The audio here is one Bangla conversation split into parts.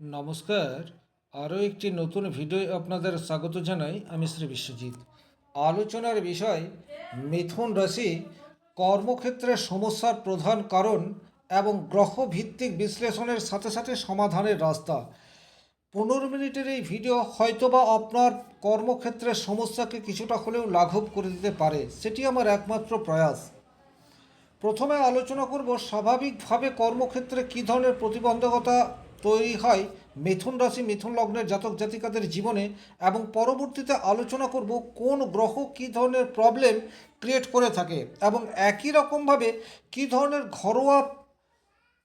নমস্কার। আরও একটি নতুন ভিডিও আপনাদের স্বাগত জানাই। আমি শ্রী বিশ্বজিৎ। আলোচনার বিষয় মিথুন রাশি কর্মক্ষেত্রে সমস্যার প্রধান কারণ এবং গ্রহভিত্তিক বিশ্লেষণের সাথে সাথে সমাধানের রাস্তা। 15 মিনিটের এই ভিডিও হয়তোবা আপনার কর্মক্ষেত্রের সমস্যাকে কিছুটা হলেও লাঘব করে দিতে পারে, সেটি আমার একমাত্র প্রয়াস। প্রথমে আলোচনা করব স্বাভাবিকভাবে কর্মক্ষেত্রে কী ধরনের প্রতিবন্ধকতা তৈরি হয় মিথুন রাশি মিথুন লগ্নের জাতক জাতিকাদের জীবনে, এবং পরবর্তীতে আলোচনা করব কোন গ্রহ কী ধরনের প্রবলেম ক্রিয়েট করে থাকে এবং একই রকমভাবে কী ধরনের ঘরোয়া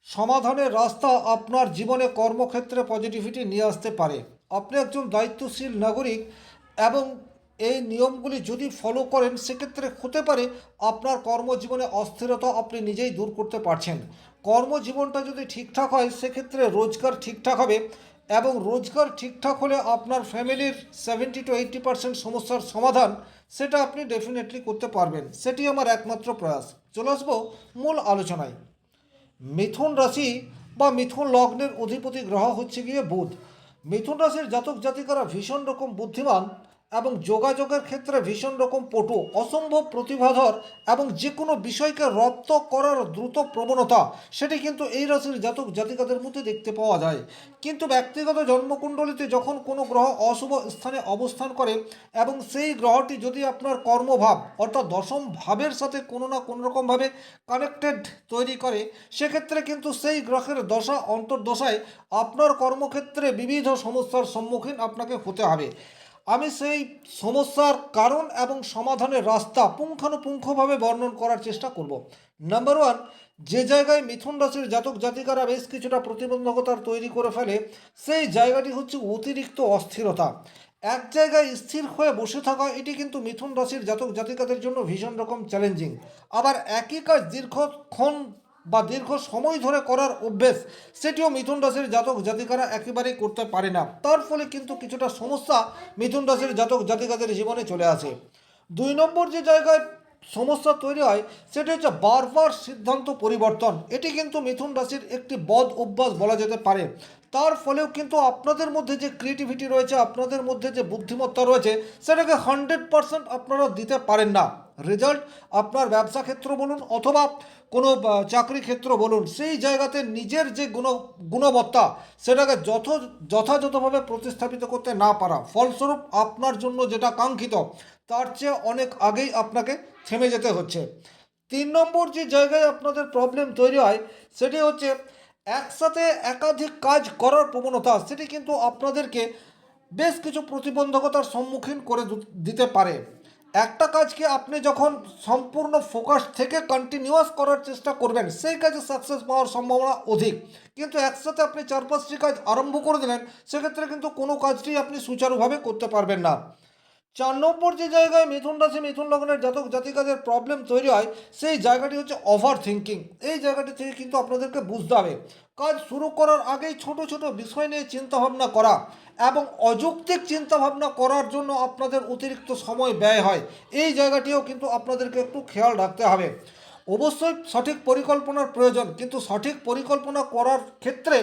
সমাধানের রাস্তা আপনার জীবনে কর্মক্ষেত্রে পজিটিভিটি নিয়ে আসতে পারে। আপনি একজন দায়িত্বশীল নাগরিক এবং এই নিয়মগুলি যদি ফলো করেন, সেক্ষেত্রে হতে পারে আপনার কর্মজীবনে অস্থিরতা আপনি নিজেই দূর করতে পারছেন। কর্মজীবনটা যদি ঠিকঠাক হয়, সেক্ষেত্রে রোজগার ঠিকঠাক হবে এবং রোজগার ঠিকঠাক হলে আপনার ফ্যামিলির 70-80% সমস্যার সমাধান সেটা আপনি ডেফিনেটলি করতে পারবেন। সেটি আমার একমাত্র প্রয়াস। চলে আসবো মূল আলোচনায়। মিথুন রাশি বা মিথুন লগ্নের অধিপতি গ্রহ হচ্ছে গিয়ে বুধ। মিথুন রাশির জাতক জাতিকারা ভীষণ রকম বুদ্ধিমান এবং যোগাযোগের ক্ষেত্রে ভীষণ রকম পটু, অসম্ভব প্রতিভাধর এবং যে কোনো বিষয়কে রপ্ত করার দ্রুত প্রবণতা সেটি কিন্তু এই রাশির জাতক জাতিকাদের মধ্যে দেখতে পাওয়া যায়। কিন্তু ব্যক্তিগত জন্মকুণ্ডলিতে যখন কোনো গ্রহ অশুভ স্থানে অবস্থান করে এবং সেই গ্রহটি যদি আপনার কর্মভাব অর্থাৎ দশম ভাবের সাথে কোনো না কোনো রকমভাবে কানেক্টেড তৈরি করে, সেক্ষেত্রে কিন্তু সেই গ্রহের দশা অন্তর্দশায় আপনার কর্মক্ষেত্রে বিবিধ সমস্যার সম্মুখীন আপনাকে হতে হবে। আমি সেই সমস্যার কারণ এবং সমাধানের রাস্তা পুঙ্খানুপুঙ্খভাবে বর্ণন করার চেষ্টা করব। নাম্বার ওয়ান, যে জায়গায় মিথুন রাশির জাতক জাতিকারা বেশ কিছুটা প্রতিবন্ধকতার তৈরি করে ফেলে, সেই জায়গাটি হচ্ছে অতিরিক্ত অস্থিরতা। এক জায়গায় স্থির হয়ে বসে থাকা, এটি কিন্তু মিথুন রাশির জাতক জাতিকাদের জন্য ভীষণ রকম চ্যালেঞ্জিং। আবার একই কাজ দীর্ঘক্ষণ বা দীর্ঘ সময় ধরে করার অভ্যেস, সেটিও মিথুন রাশির জাতক জাতিকারা একেবারেই করতে পারে না। তার ফলে কিন্তু কিছুটা সমস্যা মিথুন রাশির জাতক জাতিকাদের জীবনে চলে আসে। 2 নম্বর যে জায়গায় সমস্যা তৈরি হয়, সেটি হচ্ছে বারবার সিদ্ধান্ত পরিবর্তন। এটি কিন্তু মিথুন রাশির একটি বদ অভ্যাস বলা যেতে পারে। তার ফলেও কিন্তু আপনাদের মধ্যে যে ক্রিয়েটিভিটি রয়েছে, আপনাদের মধ্যে যে বুদ্ধিমত্তা রয়েছে, সেটাকে 100% আপনারা দিতে পারেন না। রেজাল্ট আপনার ব্যবসা ক্ষেত্র বলুন অথবা কোনো চাকরি ক্ষেত্র বলুন, সেই জায়গাতে নিজের যে গুণবত্তা সেটাকে যথাযথভাবে প্রতিস্থাপিত করতে না পারা, ফলস্বরূপ আপনার জন্য যেটা কাঙ্ক্ষিত তার চেয়ে অনেক আগেই আপনাকে থেমে যেতে হচ্ছে। 3 নম্বর যে জায়গায় আপনাদের প্রবলেম তৈরি হয়, সেটি হচ্ছে একসাথে একাধিক কাজ করার প্রবণতা। সেটি কিন্তু আপনাদেরকে বেশ কিছু প্রতিবন্ধকতার সম্মুখীন করে দিতে পারে। একটা কাজকে আপনি যখন সম্পূর্ণ ফোকাস থেকে কন্টিনিউয়াস করার চেষ্টা করবেন, সেই কাজে সাকসেস পাওয়ার সম্ভাবনা অধিক। কিন্তু একসাথে আপনি 4-5টি কাজ আরম্ভ করে দিলেন, সেক্ষেত্রে কিন্তু কোনো কাজটি আপনি সুচারুভাবে করতে পারবেন না। 4 নম্বর যে জায়গায় মিথুন রাশি মিথুন লগ্নের জাতক জাতিকাদের প্রবলেম তৈরি হয়, সেই জায়গাটি হচ্ছে ওভার থিঙ্কিং। এই জায়গাটি থেকে কিন্তু আপনাদেরকে বুঝতে হবে, কাজ শুরু করার আগেই ছোট ছোট বিষয় নিয়ে চিন্তাভাবনা করা এবং অযৌক্তিক চিন্তাভাবনা করার জন্য আপনাদের অতিরিক্ত সময় ব্যয় হয়। এই জায়গাটিও কিন্তু আপনাদেরকে একটু খেয়াল রাখতে হবে। অবশ্যই সঠিক পরিকল্পনার প্রয়োজন, কিন্তু সঠিক পরিকল্পনা করার ক্ষেত্রে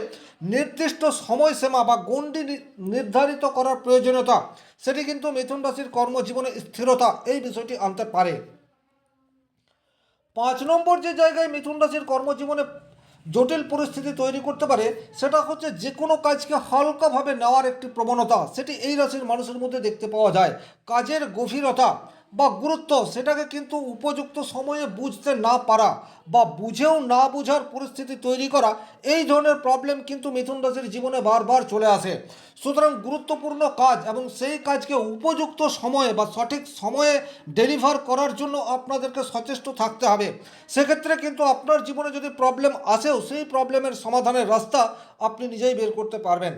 নির্দিষ্ট সময়সীমা বা গণ্ডি নির্ধারিত করার প্রয়োজনীয়তা, সেটি কিন্তু মিথুন রাশির কর্মজীবনে স্থিরতা এই বিষয়টি আনতে পারে। 5 নম্বর যে জায়গায় মিথুন রাশির কর্মজীবনে জটিল পরিস্থিতি তৈরি করতে পারে, সেটা হচ্ছে যে কোনো কাজকে হালকাভাবে নেওয়ার একটি প্রবণতা। সেটি এই রাশির মানুষের মধ্যে দেখতে পাওয়া যায়। কাজের গভীরতা বা গুরুত্ব সেটাকে কিন্তু উপযুক্ত সময়ে বুঝতে না পারা বা বুঝেও না বোঝার পরিস্থিতি তৈরি করা, এই ধরনের প্রবলেম কিন্তু মিথুন রাশির জীবনে বারবার চলে আসে। সুতরাং গুরুত্বপূর্ণ কাজ এবং সেই কাজকে উপযুক্ত সময়ে বা সঠিক সময়ে ডেলিভার করার জন্য আপনাদেরকে সচেষ্ট থাকতে হবে। সেক্ষেত্রে কিন্তু আপনার জীবনে যদি প্রবলেম আসেও, সেই প্রবলেমের সমাধানের রাস্তা আপনি নিজেই বের করতে পারবেন।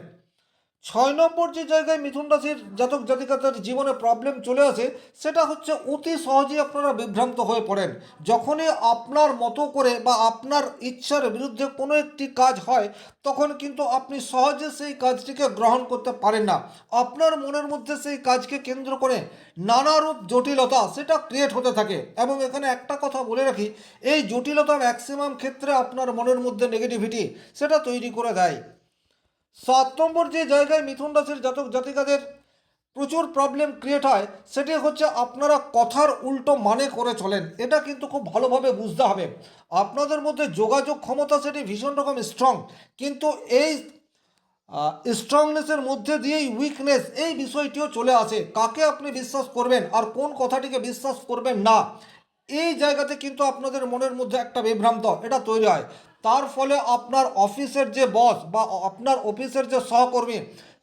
6 নম্বর যে জায়গায় মিথুন রাশির জাতক জাতিকাদের জীবনে প্রবলেম চলে আসে, সেটা হচ্ছে অতি সহজেই আপনারা বিভ্রান্ত হয়ে পড়েন। যখনই আপনার মতো করে বা আপনার ইচ্ছার বিরুদ্ধে কোনো একটি কাজ হয়, তখন কিন্তু আপনি সহজে সেই কাজটিকে গ্রহণ করতে পারেন না। আপনার মনের মধ্যে সেই কাজকে কেন্দ্র করে নানারূপ জটিলতা সেটা ক্রিয়েট হতে থাকে। এবং এখানে একটা কথা বলে রাখি, এই জটিলতা ম্যাক্সিমাম ক্ষেত্রে আপনার মনের মধ্যে নেগেটিভিটি সেটা তৈরি করে দেয়। 7 নম্বর যে জায়গায় মিথুন রাশির জাতক জাতিকাদের প্রচুর প্রবলেম ক্রিয়েট হয় সেটি হচ্ছে আপনারা কথার উল্টো মানে করে চলেন। এটা কিন্তু খুব ভালোভাবে বুঝতে হবে। আপনাদের মধ্যে যোগাযোগ ক্ষমতা সেটি ভীষণ রকম স্ট্রং, কিন্তু এই স্ট্রংনেসের মধ্যে দিয়েই উইকনেস এই বিষয়টিও চলে আসে। কাকে আপনি বিশ্বাস করবেন আর কোন কথাটিকে বিশ্বাস করবেন না, এই জায়গাতে কিন্তু আপনাদের মনের মধ্যে একটা বিভ্রান্ত এটা তৈরি হয়। তার ফলে আপনার অফিসের যে বস বা আপনার অফিসের যে সহকর্মী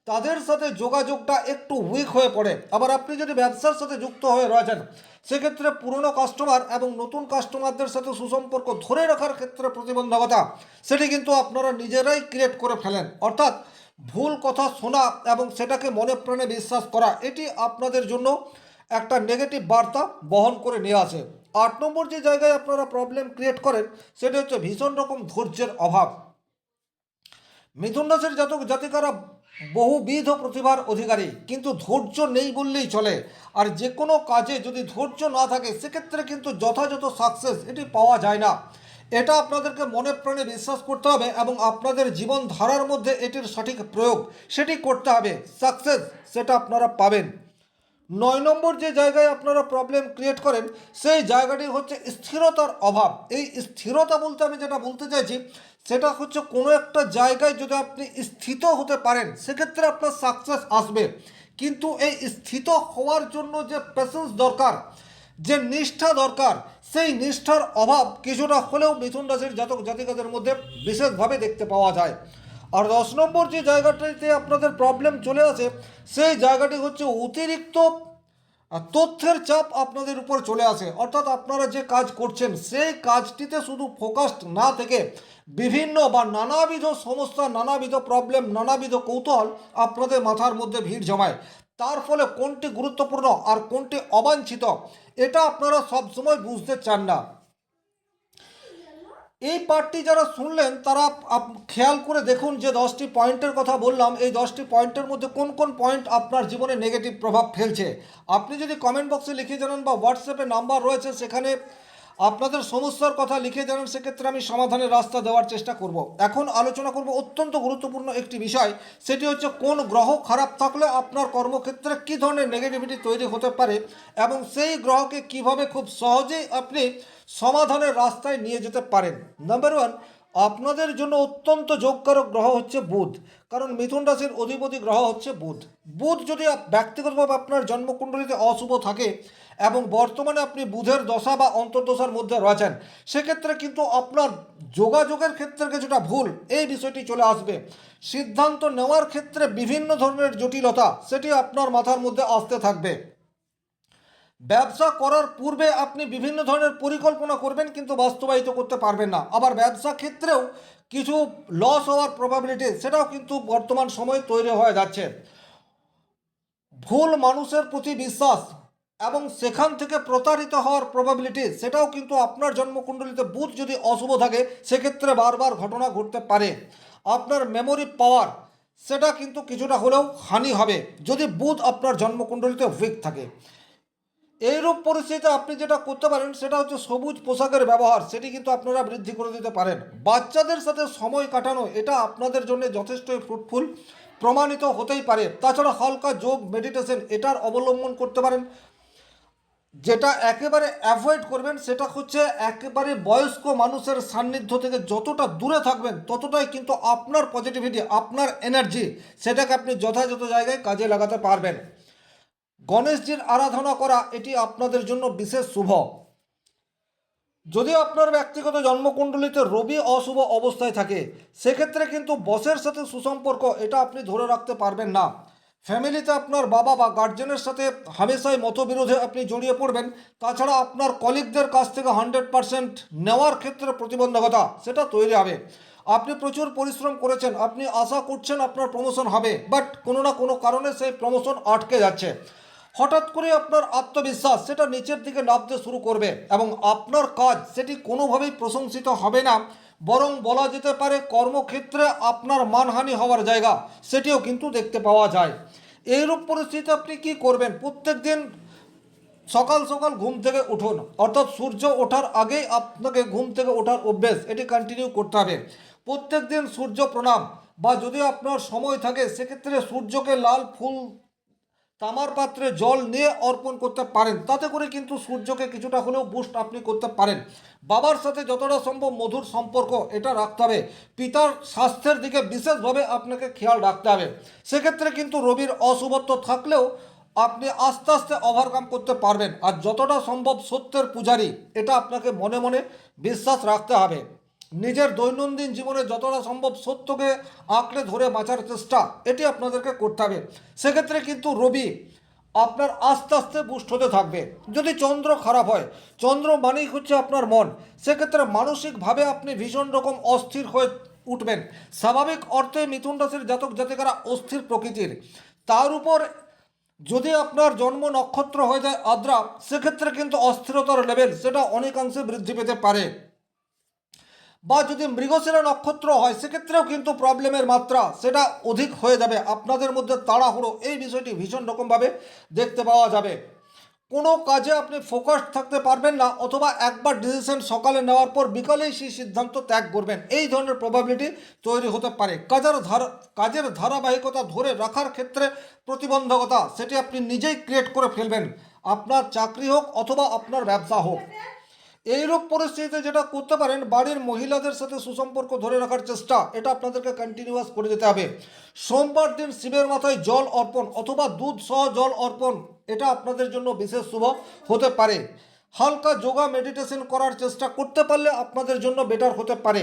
তাদের সাথে যোগাযোগটা একটু উইক হয়ে পড়ে। আবার আপনি যদি ব্যবসার সাথে যুক্ত হয়ে রয়েছেন সেক্ষেত্রে পুরনো কাস্টমার এবং নতুন কাস্টমারদের সাথে সুসম্পর্ক ধরে রাখার ক্ষেত্রে প্রতিবন্ধকতা সেটি কিন্তু আপনারা নিজেরাই ক্রিয়েট করে ফেলেন। অর্থাৎ ভুল কথা শোনা এবং সেটাকে মনে প্রাণে বিশ্বাস করা এটি আপনাদের জন্য একটা নেগেটিভ বার্তা বহন করে নিয়ে আসে। 8 নম্বর যে জায়গায় আপনারা প্রবলেম ক্রিয়েট করেন সেটা হচ্ছে ভীষণ রকম ধৈর্যের অভাব। মিথুন রাশির জাতক জাতিকারা বহুবিধ প্রতিভার অধিকারী, কিন্তু ধৈর্য নেই বললেই চলে। আর যে কোনো কাজে যদি ধৈর্য না থাকে সেক্ষেত্রে কিন্তু যথাযথ সাকসেস এটি পাওয়া যায় না। এটা আপনাদেরকে মনে প্রাণে বিশ্বাস করতে হবে এবং আপনাদের জীবনধারার মধ্যে এটির সঠিক প্রয়োগ সেটি করতে হবে। সাকসেস সেটা আপনারা পাবেন। 9 নম্বর যে জায়গায় আপনারা প্রবলেম ক্রিয়েট করেন সেই জায়গাটি হচ্ছে স্থিরতার অভাব। এই স্থিরতা বলতে আমি যেটা বলতে চাইছি সেটা হচ্ছে কোনো একটা জায়গায় যদি আপনি স্থিত হতে পারেন সেক্ষেত্রে আপনার সাকসেস আসবে, কিন্তু এই স্থিত হওয়ার জন্য যে পেশেন্স দরকার, যে নিষ্ঠা দরকার, সেই নিষ্ঠার অভাব কিছুটা হলেও মিথুন রাশির জাতক জাতিকাদের মধ্যে বিশেষভাবে দেখতে পাওয়া যায়। আর 10 নম্বর যে জায়গাটিতে আপনাদের প্রবলেম চলে আসে সেই জায়গাটি হচ্ছে অতিরিক্ত তথ্যের চাপ আপনাদের উপর চলে আসে। অর্থাৎ আপনারা যে কাজ করছেন সেই কাজটিতে শুধু ফোকাসড না থেকে বিভিন্ন বা নানাবিধ সমস্যা, নানাবিধ প্রবলেম, নানাবিধ কৌতূহল আপনাদের মাথার মধ্যে ভিড় জমায়। তার ফলে কোনটি গুরুত্বপূর্ণ আর কোনটি অবাঞ্ছিত এটা আপনারা সবসময় বুঝতে চান না। এই পার্টটি যারা শুনলেন তারা খেয়াল করে দেখুন যে 10টি পয়েন্টের কথা বললাম, এই 10টি পয়েন্টের মধ্যে কোন কোন পয়েন্ট আপনার জীবনে নেগেটিভ প্রভাব ফেলছে। আপনি যদি কমেন্ট বক্সে লিখে জানান বা হোয়াটসঅ্যাপে নাম্বার রয়েছে সেখানে আপনাদের সমস্যার কথা লিখে জানান, সেক্ষেত্রে আমি সমাধানের রাস্তা দেওয়ার চেষ্টা করব। এখন আলোচনা করব অত্যন্ত গুরুত্বপূর্ণ একটি বিষয়, সেটি হচ্ছে কোন গ্রহ খারাপ থাকলে আপনার কর্মক্ষেত্রে কী ধরনের নেগেটিভিটি তৈরি হতে পারে এবং সেই গ্রহকে কিভাবে খুব সহজেই আপনি সমাধানের রাস্তায় নিয়ে যেতে পারেন। নাম্বার 1, আপনাদের জন্য অত্যন্ত যোগকারক গ্রহ হচ্ছে বুধ, কারণ মিথুন রাশির অধিপতি গ্রহ হচ্ছে বুধ। বুধ যদি ব্যক্তিগতভাবে আপনার জন্মকুণ্ডলিতে অশুভ থাকে এবং বর্তমানে আপনি বুধের দশা বা অন্তর্দশার মধ্যে রয়েছেন সেক্ষেত্রে কিন্তু আপনার যোগাযোগের ক্ষেত্রে কিছুটা ভুল এই বিষয়টি চলে আসবে। সিদ্ধান্ত নেওয়ার ক্ষেত্রে বিভিন্ন ধরনের জটিলতা সেটি আপনার মাথার মধ্যে আসতে থাকবে। ব্যবসা করার পূর্বে আপনি বিভিন্ন ধরনের পরিকল্পনা করবেন কিন্তু বাস্তবায়িত করতে পারবেন না। আবার ব্যবসা ক্ষেত্রেও কিছু লস হওয়ার প্রবাবিলিটি সেটাও কিন্তু বর্তমান সময়ে তৈরি হয়ে যাচ্ছে। ভুল মানুষের প্রতি বিশ্বাস এবং সেখান থেকে প্রতারিত হওয়ার প্রবাবিলিটি সেটাও কিন্তু আপনার জন্মকুণ্ডলিতে বুধ যদি অশুভ থাকে সেক্ষেত্রে বারবার ঘটনা ঘটতে পারে। আপনার মেমোরি পাওয়ার সেটা কিন্তু কিছুটা হলেও হানি হবে যদি বুধ আপনার জন্মকুণ্ডলিতে উইক থাকে। এইরূপ পরিস্থিতিতে আপনি যেটা করতে পারেন সেটা হচ্ছে সবুজ পোশাকের ব্যবহার সেটি কিন্তু আপনারা বৃদ্ধি করে দিতে পারেন। বাচ্চাদের সাথে সময় কাটানো এটা আপনাদের জন্য যথেষ্টই ফ্রুটফুল প্রমাণিত হতেই পারে। তাছাড়া হালকা যোগ মেডিটেশন এটার অবলম্বন করতে পারেন। যেটা একেবারে অ্যাভয়েড করবেন সেটা হচ্ছে একেবারে বয়স্ক মানুষের সান্নিধ্য থেকে যতটা দূরে থাকবেন ততটাই কিন্তু আপনার পজিটিভিটি, আপনার এনার্জি সেটাকে আপনি যথাযথ জায়গায় কাজে লাগাতে পারবেন। গণেশজির আরাধনা করা এটি আপনাদের জন্য বিশেষ শুভ। যদি আপনার ব্যক্তিগত জন্মকুণ্ডলিতে রবি অশুভ অবস্থায় থাকে সেক্ষেত্রে কিন্তু বসের সাথে সুসম্পর্ক এটা আপনি ধরে রাখতে পারবেন না। ফ্যামিলিতে আপনার বাবা বা গার্জেনের সাথে হামেশাই মতবিরোধে আপনি জড়িয়ে পড়বেন। তাছাড়া আপনার কলিগদের কাছ থেকে 100% নেওয়ার ক্ষেত্রে প্রতিবন্ধকতা সেটা তৈরি হবে। আপনি প্রচুর পরিশ্রম করেছেন, আপনি আশা করছেন আপনার প্রমোশন হবে, বাট কোনো না কোনো কারণে সেই প্রমোশন আটকে যাচ্ছে। হঠাৎ করে আপনার আত্মবিশ্বাস সেটা নিচের দিকে নামতে শুরু করবে এবং আপনার কাজ সেটি কোনোভাবেই প্রশংসিত হবে না, বরং বলা যেতে পারে কর্মক্ষেত্রে আপনার মানহানি হওয়ার জায়গা সেটিও কিন্তু দেখতে পাওয়া যায়। এইরূপ পরিস্থিতিতে আপনি কি করবেন? প্রত্যেক দিন সকাল সকাল ঘুম থেকে উঠুন, অর্থাৎ সূর্য ওঠার আগেই আপনাকে ঘুম থেকে ওঠার অভ্যেস এটি কন্টিনিউ করতে হবে। প্রত্যেক দিন সূর্য প্রণাম বা যদি আপনার সময় থাকে সেক্ষেত্রে সূর্যকে লাল ফুল তামার পাত্রে জল নিয়ে অর্পণ করতে পারেন, তাতে করে কিন্তু সূর্যকে কিছুটা হলেও বুস্ট আপনি করতে পারেন। বাবার সাথে যতটা সম্ভব মধুর সম্পর্ক এটা রাখতে হবে। পিতার স্বাস্থ্যের দিকে বিশেষভাবে আপনাকে খেয়াল রাখতে হবে। সেক্ষেত্রে কিন্তু রবির অশুভত্ব থাকলেও আপনি আস্তে আস্তে ওভারকাম করতে পারবেন। আর যতটা সম্ভব সত্যের পূজারী এটা আপনাকে মনে মনে বিশ্বাস রাখতে হবে। নিজের দৈনন্দিন জীবনে যতটা সম্ভব সত্যকে আঁকড়ে ধরে বাঁচার চেষ্টা এটি আপনাদেরকে করতে হবে। সেক্ষেত্রে কিন্তু রবি আপনার আস্তে আস্তে বুস্ট হতে থাকবে। যদি চন্দ্র খারাপ হয়, চন্দ্র মানেই হচ্ছে আপনার মন, সেক্ষেত্রে মানসিকভাবে আপনি ভীষণ রকম অস্থির হয়ে উঠবেন। স্বাভাবিক অর্থে মিথুন রাশির জাতক জাতিকারা অস্থির প্রকৃতির, তার উপর যদি আপনার জন্ম নক্ষত্র হয়ে যায় আদ্রা, সেক্ষেত্রে কিন্তু অস্থিরতার লেভেল সেটা অনেকাংশে বৃদ্ধি পেতে পারে। বা যদি মৃগশিরা নক্ষত্র হয় সেক্ষেত্রেও কিন্তু প্রবলেমের মাত্রা সেটা অধিক হয়ে যাবে। আপনাদের মধ্যে তাড়াহুড়ো এই বিষয়টি ভীষণ রকমভাবে দেখতে পাওয়া যাবে। কোনো কাজে আপনি ফোকাসড থাকতে পারবেন না, অথবা একবার ডিসিশন সকালে নেওয়ার পর বিকালেই সেই সিদ্ধান্ত ত্যাগ করবেন, এই ধরনের প্রবাবিলিটি তৈরি হতে পারে। কাজের ধারাবাহিকতা ধরে রাখার ক্ষেত্রে প্রতিবন্ধকতা সেটি আপনি নিজেই ক্রিয়েট করে ফেলবেন, আপনার চাকরি হোক অথবা আপনার ব্যবসা হোক। এইরূপ পরিস্থিতিতে যেটা করতে পারেন, বাড়ির মহিলাদের সাথে সুসম্পর্ক ধরে রাখার চেষ্টা এটা আপনাদেরকে কন্টিনিউয়াস করে যেতে হবে। সোমবার দিন শিবের মাথায় জল অর্পণ অথবা দুধ সহ জল অর্পণ এটা আপনাদের জন্য বিশেষ শুভ হতে পারে। হালকা যোগা মেডিটেশন করার চেষ্টা করতে পারলে আপনাদের জন্য বেটার হতে পারে।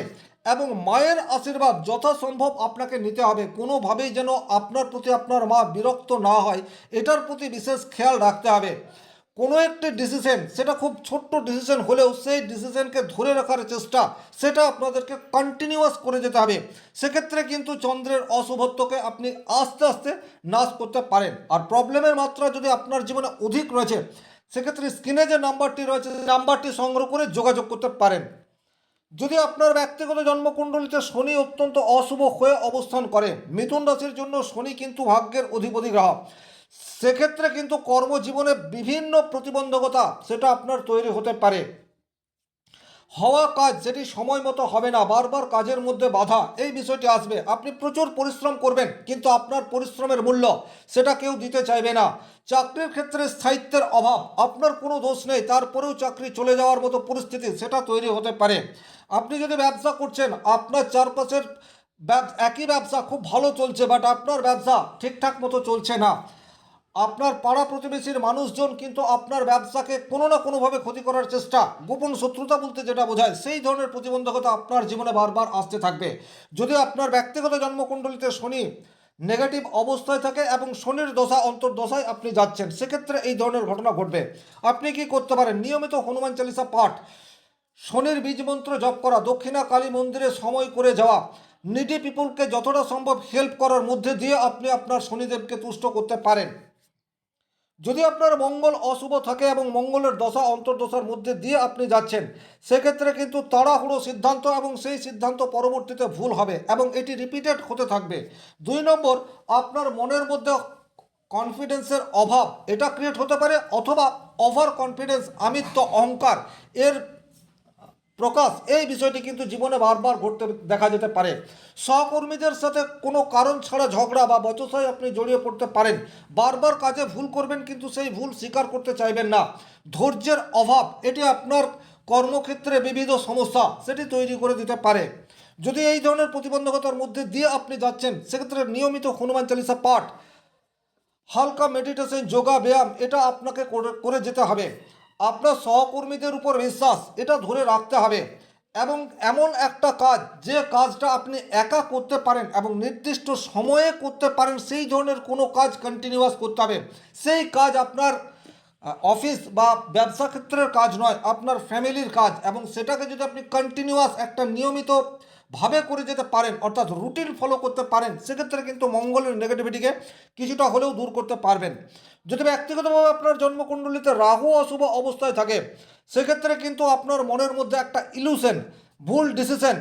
এবং মায়ের আশীর্বাদ যথাসম্ভব আপনাকে নিতে হবে। কোনোভাবেই যেন আপনার প্রতি আপনার মা বিরক্ত না হয় এটার প্রতি বিশেষ খেয়াল রাখতে হবে। কোনো একটি ডিসিশন সেটা খুব ছোট্ট ডিসিশন হলেও সেই ডিসিশনকে ধরে রাখার চেষ্টা সেটা আপনাদেরকে কন্টিনিউয়াস করে যেতে হবে। সেক্ষেত্রে কিন্তু চন্দ্রের অশুভত্বকে আপনি আস্তে আস্তে নাশ করতে পারেন। আর প্রবলেমের মাত্রা যদি আপনার জীবনে অধিক রয়েছে সেক্ষেত্রে স্ক্রিনে যে নাম্বারটি রয়েছে সেই নাম্বারটি সংগ্রহ করে যোগাযোগ করতে পারেন। যদি আপনার ব্যক্তিগত জন্মকুণ্ডলিতে শনি অত্যন্ত অশুভ হয়ে অবস্থান করে, মিথুন রাশির জন্য শনি কিন্তু ভাগ্যের অধিপতি গ্রহ, সেক্ষেত্রে কিন্তু কর্মজীবনে বিভিন্ন প্রতিবন্ধকতা সেটা আপনার তৈরি হতে পারে। হওয়া কাজ যেটি সময় মতো হবে না, বারবার কাজের মধ্যে বাধা এই বিষয়টি আসবে। আপনি প্রচুর পরিশ্রম করবেন কিন্তু আপনার পরিশ্রমের মূল্য সেটা কেউ দিতে চাইবে না। চাকরির ক্ষেত্রে স্থায়িত্বের অভাব, আপনার কোনো দোষ নেই তারপরেও চাকরি চলে যাওয়ার মতো পরিস্থিতি সেটা তৈরি হতে পারে। আপনি যদি ব্যবসা করছেন, আপনার চারপাশের একই ব্যবসা খুব ভালো চলছে বাট আপনার ব্যবসা ঠিকঠাক মতো চলছে না। আপনার পাড়া প্রতিবেশীর মানুষজন কিন্তু আপনার ব্যবসাকে কোনো না কোনোভাবে ক্ষতি করার চেষ্টা, গোপন শত্রুতা বলতে যেটা বোঝায় সেই ধরনের প্রতিবন্ধকতা আপনার জীবনে বারবার আসতে থাকবে। যদি আপনার ব্যক্তিগত জন্মকুণ্ডলিতে শনি নেগেটিভ অবস্থায় থাকে এবং শনির দশা অন্তর্দশায় আপনি যাচ্ছেন, সেক্ষেত্রে এই ধরনের ঘটনা ঘটবে। আপনি কি করতে পারেন, নিয়মিত হনুমান চালিসা পাঠ, শনির বীজ মন্ত্র জপ করা, দক্ষিণা কালী মন্দিরে সময় করে যাওয়া, নিডি পিপুলকে যতটা সম্ভব হেল্প করার মধ্যে দিয়ে আপনি আপনার শনিদেবকে তুষ্ট করতে পারেন। যদি আপনার মঙ্গল অশুভ থাকে এবং মঙ্গলের দশা অন্তর্দশার মধ্যে দিয়ে আপনি যাচ্ছেন, সেক্ষেত্রে কিন্তু তাড়াহুড়ো সিদ্ধান্ত এবং সেই সিদ্ধান্ত পরবর্তীতে ভুল হবে এবং এটি রিপিটেড হতে থাকবে। 2 নম্বর, আপনার মনের মধ্যে কনফিডেন্সের অভাব এটা ক্রিয়েট হতে পারে, অথবা ওভার কনফিডেন্স আমিত্ব অহংকার এর প্রকাশ এই বিষয়টি কিন্তু জীবনে বারবার ঘটতে দেখা যেতে পারে। সহকর্মীদের সাথে কোনো কারণ ছাড়া ঝগড়া বা বচসায় আপনি জড়িয়ে পড়তে পারেন। বারবার কাজে ভুল করবেন কিন্তু সেই ভুল স্বীকার করতে চাইবেন না। ধৈর্যের অভাব এটি আপনার কর্মক্ষেত্রে বিবিধ সমস্যা সেটি তৈরি করে দিতে পারে। যদি এই ধরনের প্রতিবন্ধকতার মধ্যে দিয়ে আপনি যাচ্ছেন, সেক্ষেত্রে নিয়মিত হনুমান চালিসা পাঠ, হালকা মেডিটেশন, যোগা, ব্যায়াম এটা আপনাকে করে যেতে হবে। আপনার সহকর্মীদের উপর বিশ্বাস এটা ধরে রাখতে হবে এবং এমন একটা কাজ যে কাজটা আপনি একা করতে পারেন এবং নির্দিষ্ট সময়ে করতে পারেন সেই ধরনের কোনো কাজ কন্টিনিউয়াস করতে হবে। সেই কাজ আপনার অফিস বা ব্যবসা ক্ষেত্রের কাজ নয়, আপনার ফ্যামিলির কাজ, এবং সেটাকে যদি আপনি কন্টিনিউয়াস একটা নিয়মিত ভাবে করে যেতে পারেন অর্থাৎ রুটিন ফলো করতে পারেন, সেক্ষেত্রে কিন্তু মঙ্গলের নেগেটিভিটিকে কিছুটা হলেও দূর করতে পারবেন। যদি ব্যক্তিগতভাবে আপনার জন্মকুণ্ডলিতে রাহু অশুভ অবস্থায় থাকে, সেক্ষেত্রে কিন্তু আপনার মনের মধ্যে একটা ইলুশন, ভুল ডিসিশন,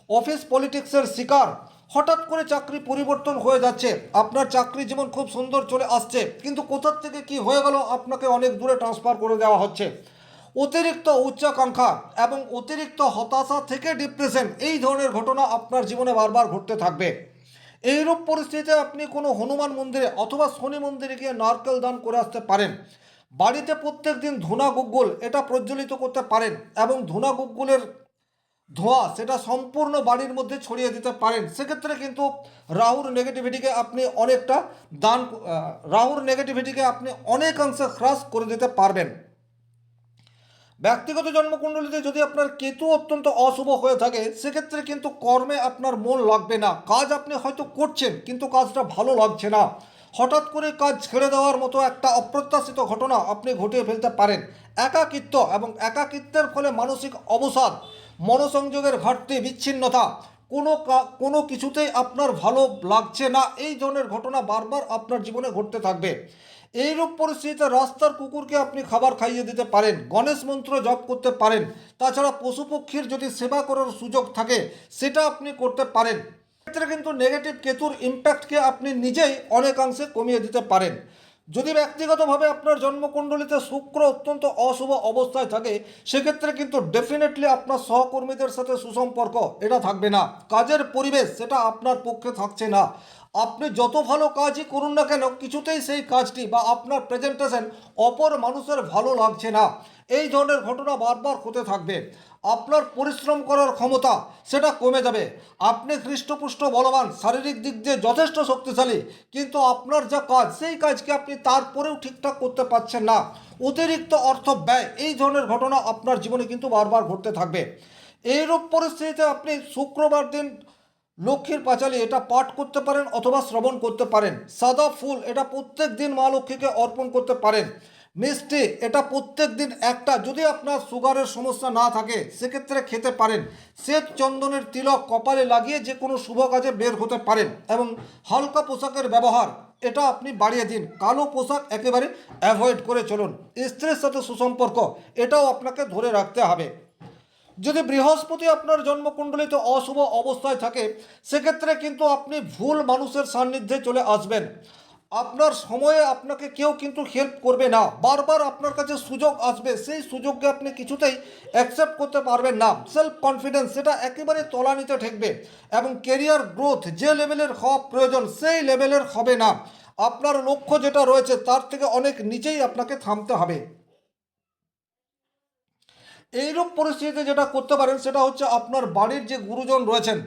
অফিস পলিটিক্সের শিকার, হঠাৎ করে চাকরি পরিবর্তন হয়ে যাচ্ছে, আপনার চাকরি জীবন খুব সুন্দর চলে আসছে কিন্তু কোথার থেকে কি হয়ে গেল আপনাকে অনেক দূরে ট্রান্সফার করে দেওয়া হচ্ছে। অতিরিক্ত উচ্চাকাঙ্ক্ষা এবং অতিরিক্ত হতাশা থেকে ডিপ্রেশন এই ধরনের ঘটনা আপনার জীবনে বারবার ঘটতে থাকবে। এইরূপ পরিস্থিতিতে আপনি কোনো হনুমান মন্দিরে অথবা শনি মন্দিরে গিয়ে নারকেল দান করে আসতে পারেন। বাড়িতে প্রত্যেক দিন ধূনা গুগ্গুল এটা প্রজ্বলিত করতে পারেন এবং ধূনা গুগ্গুলের ধোঁয়া সেটা সম্পূর্ণ বাড়ির মধ্যে ছড়িয়ে দিতে পারেন। সেক্ষেত্রে কিন্তু রাহুর নেগেটিভিটিকে আপনি অনেকটা রাহুর নেগেটিভিটিকে আপনি অনেকাংশে হ্রাস করে দিতে পারবেন। ব্যক্তিগত জন্মকুণ্ডলিতে যদি আপনার কেতু অত্যন্ত অশুভ হয়ে থাকে, সেক্ষেত্রে কিন্তু কর্মে আপনার মন লাগবে না। কাজ আপনি হয়তো করছেন কিন্তু কাজটা ভালো লাগছে না, হঠাৎ করে কাজ ছেড়ে দেওয়ার মতো একটা অপ্রত্যাশিত ঘটনা আপনি ঘটিয়ে ফেলতে পারেন। একাকিত্ব এবং একাকিত্বের ফলে মানসিক অবসাদ, মনোসংযোগের ঘাটতি, বিচ্ছিন্নতা, কোনো কিছুতেই আপনার ভালো লাগছে না, এই ধরনের ঘটনা বারবার আপনার জীবনে ঘটতে থাকবে। এইরূপ পরিস্থিতিতে রাস্তার কুকুরকে আপনি খাবার খাইয়ে দিতে পারেন, গণেশ মন্ত্র জপ করতে পারেন। তাছাড়া পশু পক্ষীর যদি সেবা করার সুযোগ থাকে সেটা আপনি করতে পারেন। ক্ষেত্রে কিন্তু নেগেটিভ কেতুর ইম্প্যাক্টকে আপনি নিজেই অনেকাংশে কমিয়ে দিতে পারেন। যদি ব্যক্তিগতভাবে আপনার জন্মকুণ্ডলিতে শুক্র অত্যন্ত অশুভ অবস্থায় থাকে, সেক্ষেত্রে কিন্তু ডেফিনেটলি আপনার সহকর্মীদের সাথে সুসম্পর্ক এটা থাকবে না। কাজের পরিবেশ সেটা আপনার পক্ষে থাকছে না। আপনি যত ভালো কাজই করুন না কেন, কিছুতেই সেই কাজটি বা আপনার প্রেজেন্টেশন অপর মানুষের ভালো লাগছে না। এই ধরনের ঘটনা বারবার হতে থাকবে। আপনার পরিশ্রম করার ক্ষমতা সেটা কমে যাবে। আপনি হৃষ্টপুষ্ট বলবান, শারীরিক দিক দিয়ে যথেষ্ট শক্তিশালী, কিন্তু আপনার যা কাজ সেই কাজকে আপনি তারপরেও ঠিকঠাক করতে পারছেন না। অতিরিক্ত অর্থ ব্যয়, এই ধরনের ঘটনা আপনার জীবনে কিন্তু বারবার ঘটতে থাকবে। এইরূপ পরিস্থিতিতে আপনি শুক্রবার দিন লক্ষ্মীর পাঁচালী এটা পাঠ করতে পারেন অথবা শ্রবণ করতে পারেন। সাদা ফুল এটা প্রত্যেক দিন মা লক্ষ্মীকে অর্পণ করতে পারেন। মিষ্টি এটা প্রত্যেক দিন একটা, যদি আপনার সুগারের সমস্যা না থাকে সেক্ষেত্রে খেতে পারেন। শ্বেত চন্দনের তিলক কপালে লাগিয়ে যে কোনো শুভ কাজে বের হতে পারেন এবং হালকা পোশাকের ব্যবহার এটা আপনি বাড়িয়ে দিন। কালো পোশাক একেবারে অ্যাভয়েড করে চলুন। স্ত্রীর সাথে সুসম্পর্ক এটাও আপনাকে ধরে রাখতে হবে। যদি বৃহস্পতি আপনার জন্মকুণ্ডলিতে অশুভ অবস্থায় থাকে, সেক্ষেত্রে কিন্তু আপনি ভুল মানুষের সান্নিধ্যে চলে আসবেন। আপনার সময়ে আপনাকে কেউ কিন্তু হেল্প করবে না, বারবার আপনার কাছে সুযোগ আসবে, সেই সুযোগকে আপনি কিছুতেই অ্যাকসেপ্ট করতে পারবেন না। সেলফ কনফিডেন্স সেটা একেবারে তলানিতে ঠেকবে এবং কেরিয়ার গ্রোথ যে লেভেলের হওয়া প্রয়োজন সেই লেভেলের হবে না। আপনার লক্ষ্য যেটা রয়েছে তার থেকে অনেক নিচেই আপনাকে থামতে হবে। এইরূপ পরিস্থিতিতে যেটা করতে পারেন সেটা হচ্ছে আপনার বাড়ির যে গুরুজন রয়েছেন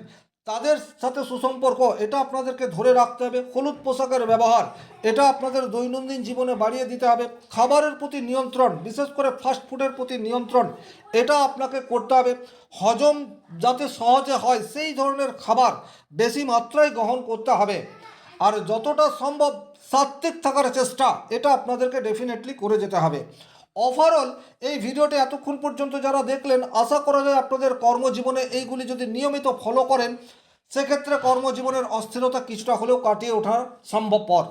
তাদের সাথে সুসম্পর্ক এটা আপনাদেরকে ধরে রাখতে হবে। হলুদ পোশাকের ব্যবহার এটা আপনাদের দৈনন্দিন জীবনে বাড়িয়ে দিতে হবে। খাবারের প্রতি নিয়ন্ত্রণ, বিশেষ করে ফাস্ট ফুডের প্রতি নিয়ন্ত্রণ এটা আপনাকে করতে হবে। হজম যাতে সহজে হয় সেই ধরনের খাবার বেশি মাত্রায় গ্রহণ করতে হবে। আর যতটা সম্ভব সাত্ত্বিক থাকার চেষ্টা এটা আপনাদেরকে ডেফিনেটলি করে যেতে হবে। ওভারঅল এই ভিডিওটি এতক্ষণ পর্যন্ত যারা দেখলেন, আশা করা যায় আপনাদের কর্মজীবনে এইগুলি যদি নিয়মিত ফলো করেন সেক্ষেত্রে কর্মজীবনের অস্থিরতা কিছুটা হলেও কাটিয়ে ওঠা সম্ভবপর।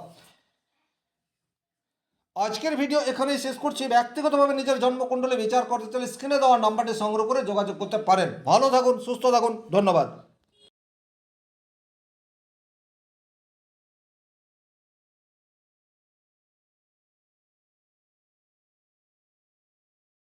আজকের ভিডিও এখানেই শেষ করছি। ব্যক্তিগতভাবে নিজের জন্মকুণ্ডলী বিচার করতে চাইলে স্ক্রিনে দেওয়া নাম্বারটি সংগ্রহ করে যোগাযোগ করতে পারেন। ভালো থাকুন, সুস্থ থাকুন, ধন্যবাদ।